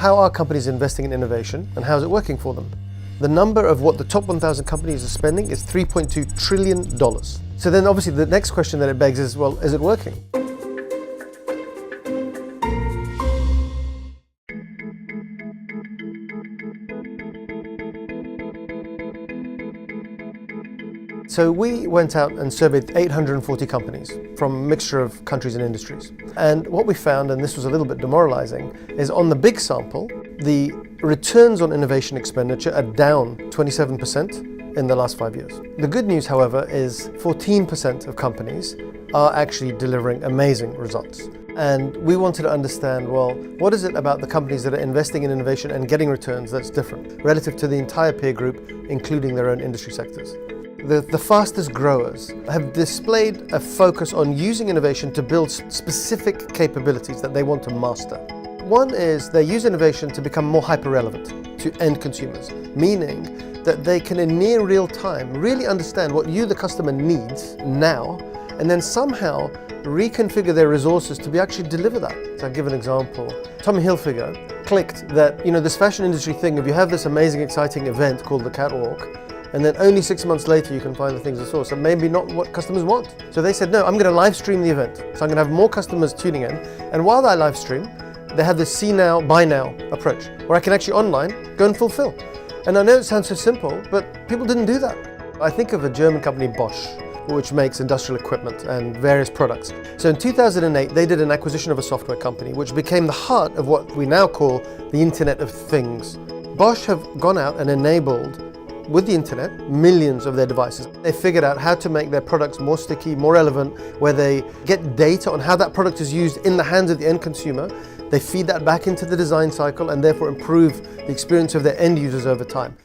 how are companies investing in innovation and how is it working for them? The number of what the top 1,000 companies are spending is $3.2 trillion. So then obviously the next question that it begs is, well, is it working? So we went out and surveyed 840 companies from a mixture of countries and industries. And what we found, and this was a little bit demoralizing, is on the big sample, the returns on innovation expenditure are down 27% in the last 5 years. The good news, however, is 14% of companies are actually delivering amazing results. And we wanted to understand, well, what is it about the companies that are investing in innovation and getting returns that's different relative to the entire peer group, including their own industry sectors? The fastest growers have displayed a focus on using innovation to build specific capabilities that they want to master. One is they use innovation to become more hyper-relevant to end consumers, meaning that they can in near real time really understand what you, the customer, needs now, and then somehow reconfigure their resources to actually deliver that. So I'll give an example. Tommy Hilfiger clicked that, this fashion industry thing, if you have this amazing, exciting event called the Catwalk, and then only 6 months later you can find the things you saw. So maybe not what customers want. So they said, no, I'm going to live stream the event. So I'm going to have more customers tuning in. And while I live stream, they have this see now, buy now approach, where I can actually online go and fulfill. And I know it sounds so simple, but people didn't do that. I think of a German company, Bosch, which makes industrial equipment and various products. So in 2008, they did an acquisition of a software company, which became the heart of what we now call the Internet of Things. Bosch have gone out and enabled with the internet, millions of their devices. They figured out how to make their products more sticky, more relevant, where they get data on how that product is used in the hands of the end consumer. They feed that back into the design cycle and therefore improve the experience of their end users over time.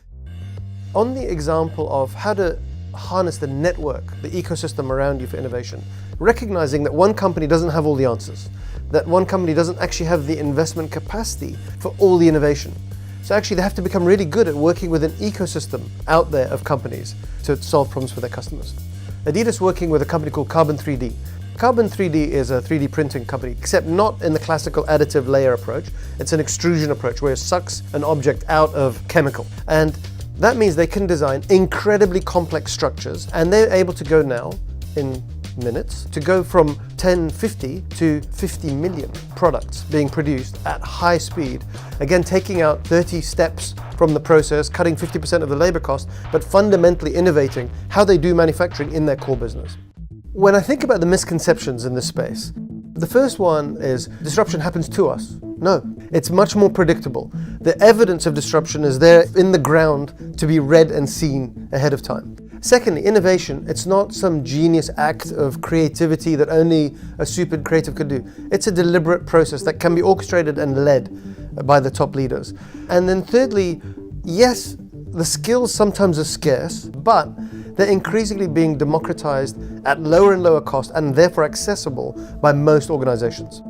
On the example of how to harness the network, the ecosystem around you for innovation, recognizing that one company doesn't have all the answers, that one company doesn't actually have the investment capacity for all the innovation. So actually they have to become really good at working with an ecosystem out there of companies to solve problems for their customers. Adidas working with a company called Carbon 3D. Carbon 3D is a 3D printing company, except not in the classical additive layer approach. It's an extrusion approach where it sucks an object out of chemical. And that means they can design incredibly complex structures, and they're able to go now in minutes to go from 1050 to 50 million products being produced at high speed. Again, taking out 30 steps from the process, cutting 50% of the labor cost, but fundamentally innovating how they do manufacturing in their core business. When I think about the misconceptions in this space, the first one is disruption happens to us. No, it's much more predictable. The evidence of disruption is there in the ground to be read and seen ahead of time. Secondly, innovation, it's not some genius act of creativity that only a super creative could do. It's a deliberate process that can be orchestrated and led by the top leaders. And then thirdly, yes, the skills sometimes are scarce, but they're increasingly being democratized at lower and lower cost and therefore accessible by most organizations.